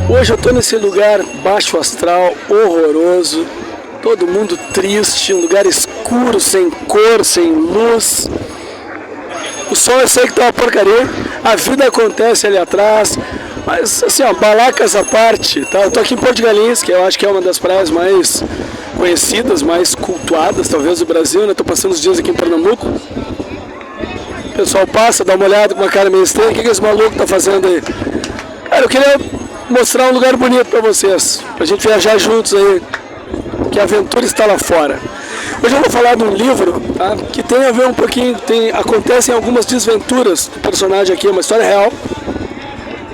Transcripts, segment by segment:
Hoje eu tô nesse lugar baixo astral, horroroso, todo mundo triste, um lugar escuro, sem cor, sem luz. O sol eu sei que tá uma porcaria, a vida acontece ali atrás, mas assim, ó, balacas à parte, tá? Eu tô aqui em Porto de Galinhas, que eu acho que é uma das praias mais conhecidas, mais cultuadas, talvez, do Brasil, né? Tô passando os dias aqui em Pernambuco. O pessoal passa, dá uma olhada com uma cara meio estranha, o que esse maluco tá fazendo aí? Cara, eu queria mostrar um lugar bonito pra vocês, pra gente viajar juntos aí, que a aventura está lá fora. Hoje eu vou falar de um livro, tá, que tem a ver um pouquinho, acontecem algumas desventuras do personagem aqui, é uma história real.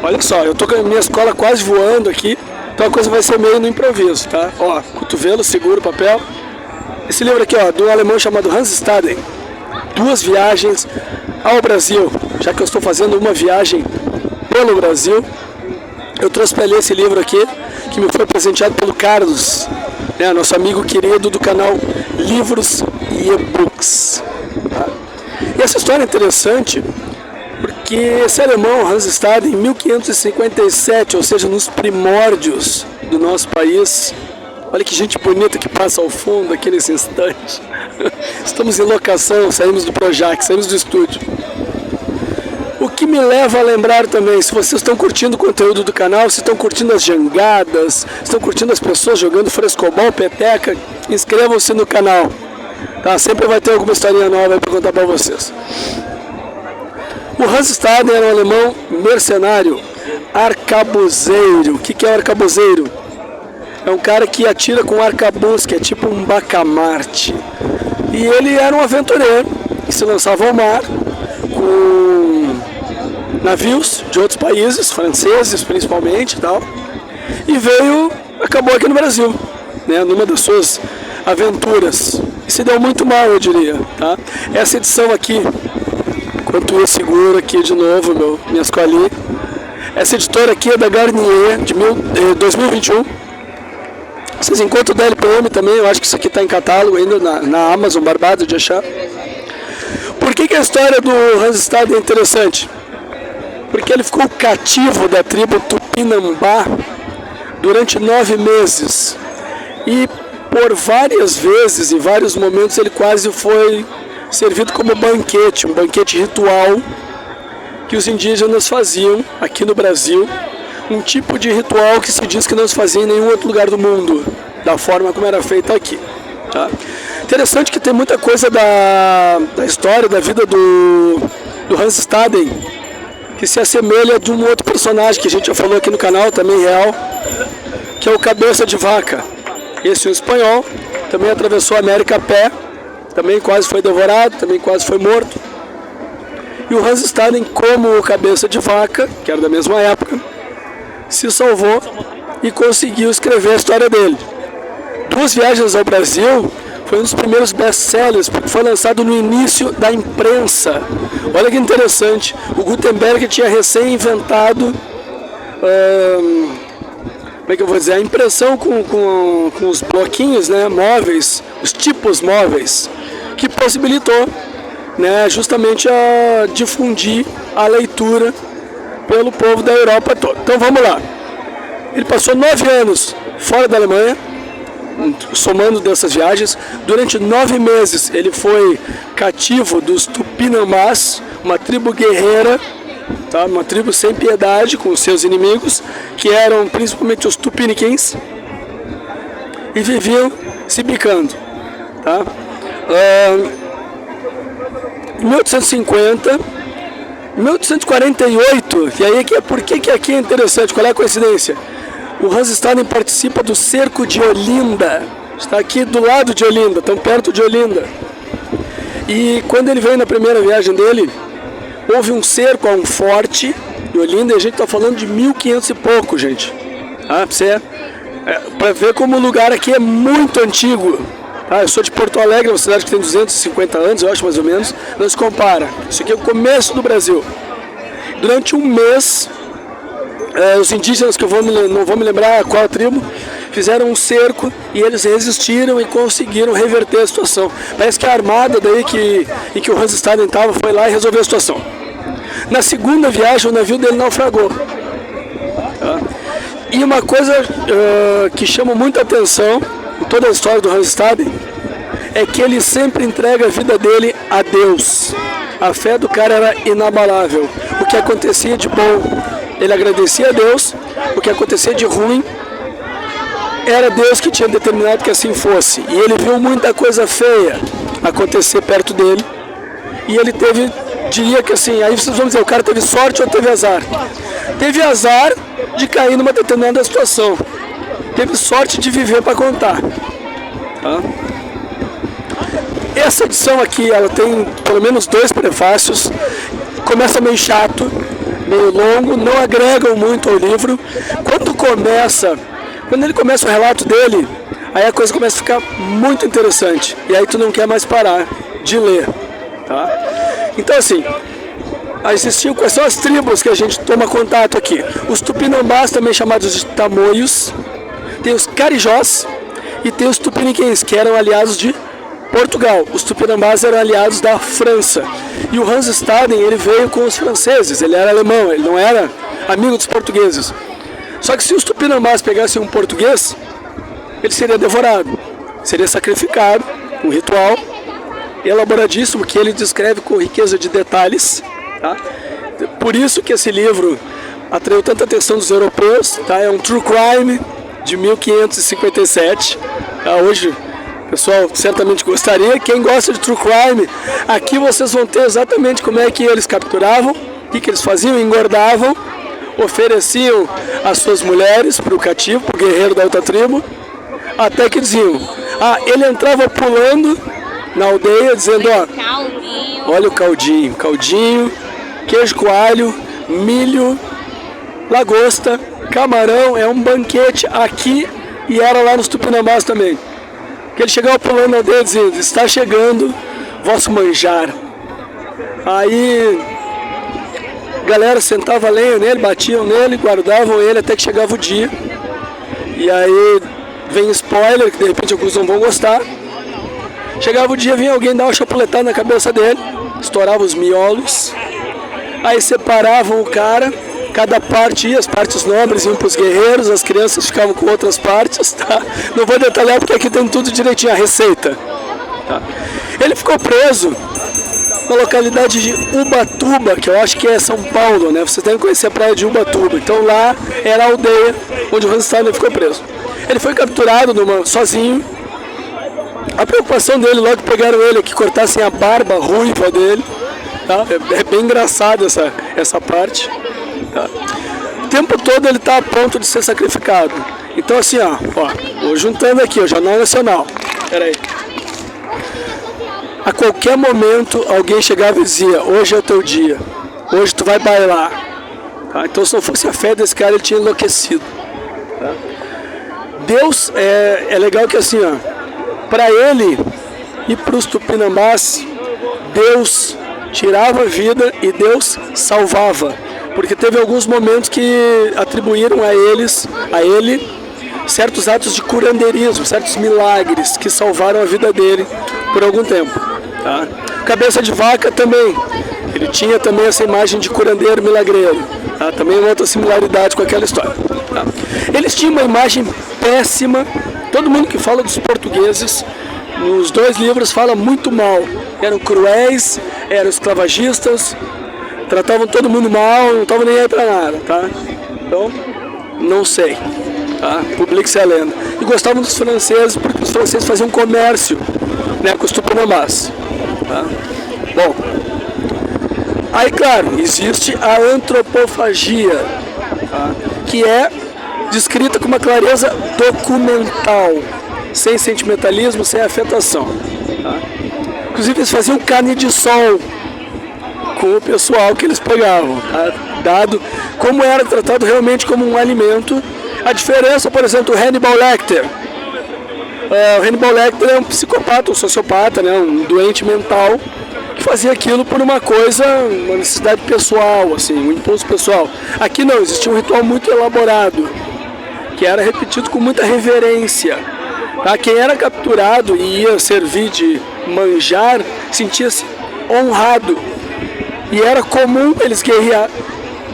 Olha só, eu tô com a minha escola quase voando aqui, então a coisa vai ser meio no improviso, tá? Ó, cotovelo, segura o papel. Esse livro aqui, ó, de um alemão chamado Hans Staden, Duas Viagens ao Brasil. Já que eu estou fazendo uma viagem pelo Brasil, eu trouxe para ler esse livro aqui, que me foi presenteado pelo Carlos, né, nosso amigo querido do canal Livros e E-Books. Tá? E essa história é interessante porque esse alemão, Hans Staden, em 1557, ou seja, nos primórdios do nosso país, olha que gente bonita que passa ao fundo aqui nesse instante. Estamos em locação, saímos do Projac, saímos do estúdio. O que me leva a lembrar também, se vocês estão curtindo o conteúdo do canal, se estão curtindo as jangadas, estão curtindo as pessoas jogando frescobol, peteca, inscrevam-se no canal. Tá? Sempre vai ter alguma historinha nova para contar para vocês. O Hans Staden era um alemão mercenário, arcabuzeiro. O que é um arcabuzeiro? É um cara que atira com arcabuz, que é tipo um bacamarte. E ele era um aventureiro, que se lançava ao mar com navios de outros países, franceses principalmente e tal, e acabou aqui no Brasil, né, numa das suas aventuras, e se deu muito mal, eu diria, tá? Essa edição aqui, enquanto eu seguro aqui de novo minha escolinha, essa editora aqui é da Garnier, de 2021, vocês encontram da LPM também, eu acho que isso aqui está em catálogo ainda na Amazon, barbado de achar. Por que a história do Hans Staden é interessante? Porque ele ficou cativo da tribo Tupinambá durante 9 meses. E por várias vezes, em vários momentos, ele quase foi servido como banquete, um banquete ritual que os indígenas faziam aqui no Brasil. Um tipo de ritual que se diz que não se fazia em nenhum outro lugar do mundo, da forma como era feito aqui. Tá? Interessante que tem muita coisa da história, da vida do Hans Staden, que se assemelha de um outro personagem que a gente já falou aqui no canal, também real, que é o Cabeça de Vaca. Esse é um espanhol, também atravessou a América a pé, também quase foi devorado, também quase foi morto. E o Hans Staden, como o Cabeça de Vaca, que era da mesma época, se salvou e conseguiu escrever a história dele. Duas Viagens ao Brasil foi um dos primeiros best-sellers, porque foi lançado no início da imprensa. Olha que interessante, o Gutenberg tinha recém-inventado, como é que eu vou dizer, a impressão com os bloquinhos, né, móveis, os tipos móveis, que possibilitou, né, justamente a difundir a leitura pelo povo da Europa toda. Então vamos lá. Ele passou 9 anos fora da Alemanha, somando dessas viagens. Durante 9 meses ele foi cativo dos Tupinambás, uma tribo guerreira, tá? Uma tribo sem piedade com seus inimigos, que eram principalmente os Tupiniquins, e viviam se bicando. Tá? Em 1850, em 1848, e aí por que aqui é interessante, qual é a coincidência? O Hans Staden participa do cerco de Olinda, está aqui do lado de Olinda, tão perto de Olinda. E quando ele veio na primeira viagem dele, houve um cerco a um forte de Olinda, e a gente está falando de 1500 e pouco, gente. Ah, para ver como o lugar aqui é muito antigo. Eu sou de Porto Alegre, uma cidade que tem 250 anos, eu acho mais ou menos, não se compara. Isso aqui é o começo do Brasil. Durante um mês, os indígenas, que eu não vou me lembrar qual a tribo, fizeram um cerco e eles resistiram e conseguiram reverter a situação. Parece que a armada daí em que o Hans Staden estava foi lá e resolveu a situação. Na segunda viagem, o navio dele naufragou. Tá? E uma coisa que chama muita atenção em toda a história do Hans Staden é que ele sempre entrega a vida dele a Deus. A fé do cara era inabalável. O que acontecia de bom, ele agradecia a Deus. O que acontecia de ruim, era Deus que tinha determinado que assim fosse. E ele viu muita coisa feia acontecer perto dele. E ele teve, diria que assim, aí vocês vão dizer, o cara teve sorte ou teve azar? Teve azar de cair numa determinada situação. Teve sorte de viver para contar. Tá? Essa edição aqui, ela tem pelo menos 2 prefácios. Começa meio chato, meio longo, não agregam muito ao livro. Quando ele começa o relato dele, aí a coisa começa a ficar muito interessante. E aí tu não quer mais parar de ler. Tá? Então assim, existiam quais são as tribos que a gente toma contato aqui? Os Tupinambás, também chamados de Tamoios, tem os Carijós e tem os Tupiniquins, que eram aliados de Portugal. Os Tupinambás eram aliados da França. E o Hans Staden, ele veio com os franceses, ele era alemão, ele não era amigo dos portugueses. Só que se os Tupinambás pegassem um português, ele seria devorado, seria sacrificado, um ritual elaboradíssimo que ele descreve com riqueza de detalhes. Tá? Por isso que esse livro atraiu tanta atenção dos europeus. Tá? É um true crime de 1557. Tá? Hoje o pessoal certamente gostaria. Quem gosta de true crime, aqui vocês vão ter exatamente como é que eles capturavam, o que eles faziam, engordavam, ofereciam as suas mulheres para o cativo, para o guerreiro da outra tribo, até que diziam, ele entrava pulando na aldeia dizendo, olha o caldinho, queijo coalho, milho, lagosta, camarão, é um banquete aqui, e era lá nos Tupinambás também. Que ele chegava pulando na aldeia dizendo, está chegando vosso manjar. Aí a galera sentava lenha nele, batiam nele, guardavam ele até que chegava o dia. E aí vem spoiler, que de repente alguns não vão gostar. Chegava o dia, vinha alguém dar uma chapuletada na cabeça dele, estourava os miolos, aí separavam o cara, cada parte ia, as partes nobres iam para os guerreiros, as crianças ficavam com outras partes, tá? Não vou detalhar porque aqui tem tudo direitinho, a receita. Tá? Ele ficou preso na localidade de Ubatuba, que eu acho que é São Paulo, né? Você tem que conhecer a praia de Ubatuba. Então lá era a aldeia onde o Hans Staden ficou preso. Ele foi capturado sozinho. A preocupação dele, logo que pegaram ele, é que cortassem a barba ruiva dele. Tá? É bem engraçado essa parte. Tá? O tempo todo ele está a ponto de ser sacrificado. Então assim, vou juntando aqui, o Jornal Nacional. Pera aí. A qualquer momento alguém chegava e dizia, hoje é o teu dia, hoje tu vai bailar. Tá? Então se não fosse a fé desse cara, ele tinha enlouquecido. Tá? Deus, é legal que assim, para ele e para os Tupinambás, Deus tirava a vida e Deus salvava. Porque teve alguns momentos que atribuíram a ele, certos atos de curandeirismo, certos milagres que salvaram a vida dele por algum tempo. Tá? Cabeça de vaca também, ele tinha também essa imagem de curandeiro milagreiro. Tá? Também uma outra similaridade com aquela história. Tá? Eles tinham uma imagem péssima, todo mundo que fala dos portugueses, nos 2 livros fala muito mal. Eram cruéis, eram esclavagistas, tratavam todo mundo mal, não estavam nem aí pra nada, tá? Então, não sei, tá? Publique-se a lenda. E gostavam dos franceses, porque os franceses faziam comércio, né, com os Tupinambás, tá? Bom, aí, claro, existe a antropofagia, tá? Que é descrita com uma clareza documental, sem sentimentalismo, sem afetação. Tá? Inclusive, eles faziam carne de sol com o pessoal que eles pegavam, tá? Dado como era tratado realmente como um alimento. A diferença, por exemplo, do Hannibal Lecter. O Hannibal Lecter é um psicopata, um sociopata, né? Um doente mental que fazia aquilo por uma necessidade pessoal, assim, um impulso pessoal. Aqui não, existia um ritual muito elaborado, que era repetido com muita reverência. Tá? Quem era capturado e ia servir de manjar, sentia-se honrado. E era comum eles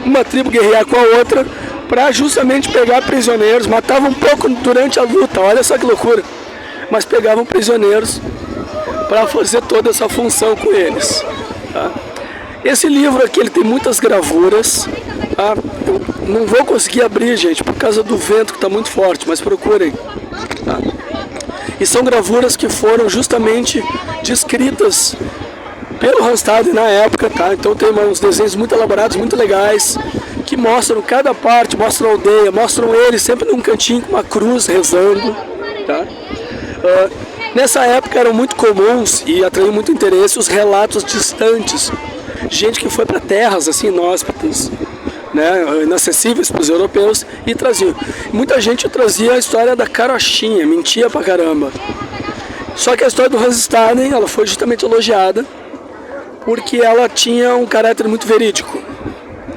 uma tribo guerrear com a outra para justamente pegar prisioneiros, matavam um pouco durante a luta, olha só que loucura, mas pegavam prisioneiros para fazer toda essa função com eles. Tá? Esse livro aqui ele tem muitas gravuras, tá? Eu não vou conseguir abrir, gente, por causa do vento que está muito forte, mas procurem. Tá? E são gravuras que foram justamente descritas pelo Randstad na época, tá? Então tem uns desenhos muito elaborados, muito legais, que mostram cada parte, mostram a aldeia, mostram ele sempre num cantinho com uma cruz rezando, tá? Nessa época eram muito comuns e atraíam muito interesse os relatos distantes, gente que foi para terras assim inóspitas, né, inacessíveis para os europeus, e traziam. Muita gente trazia a história da carochinha, mentia pra caramba. Só que a história do Randstad, ela foi justamente elogiada porque ela tinha um caráter muito verídico.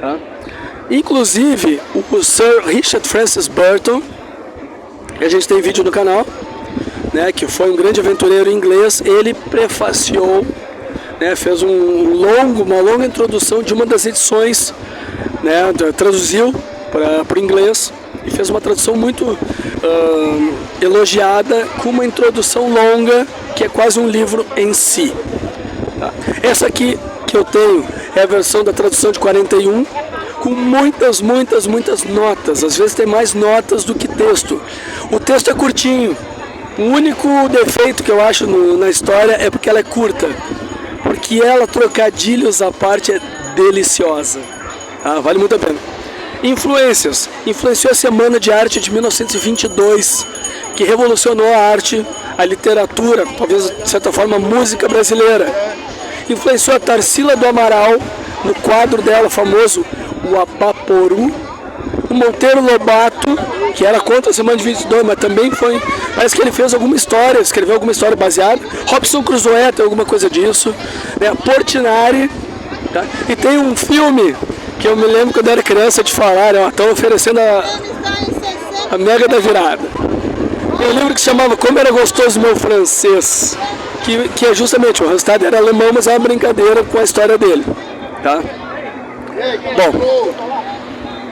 Tá? Inclusive, o Sir Richard Francis Burton, que a gente tem vídeo no canal, né, que foi um grande aventureiro inglês, ele prefaciou, né, fez uma longa introdução de uma das edições, né, traduziu para o inglês e fez uma tradução muito elogiada, com uma introdução longa, que é quase um livro em si. Tá? Essa aqui que eu tenho é a versão da tradução de 41, com muitas notas, às vezes tem mais notas do que texto. O texto é curtinho, o único defeito que eu acho na história é porque ela é curta, porque ela, trocadilhos à parte, é deliciosa. Vale muito a pena. Influências. Influenciou a Semana de Arte de 1922, que revolucionou a arte, a literatura, talvez de certa forma a música brasileira. Influenciou a Tarsila do Amaral, no quadro dela famoso, o Abaporu. O Monteiro Lobato, que era contra a Semana de 22, mas também foi... Parece que ele fez alguma história, escreveu alguma história baseada. Robson Crusoe tem alguma coisa disso. Né? Portinari. Tá? E tem um filme que eu me lembro quando era criança de falar, estão oferecendo a Mega da Virada. Tem um livro que se chamava Como Era Gostoso Meu Francês, que é justamente, o Randstad era alemão, mas é uma brincadeira com a história dele. Tá? Bom,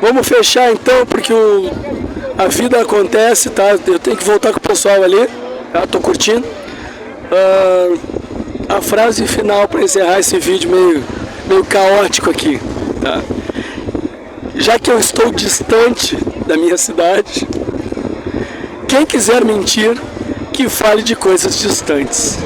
vamos fechar então, porque a vida acontece, tá? Eu tenho que voltar com o pessoal ali, tá? Tô curtindo. A frase final para encerrar esse vídeo meio caótico aqui, tá? Já que eu estou distante da minha cidade, quem quiser mentir, que fale de coisas distantes.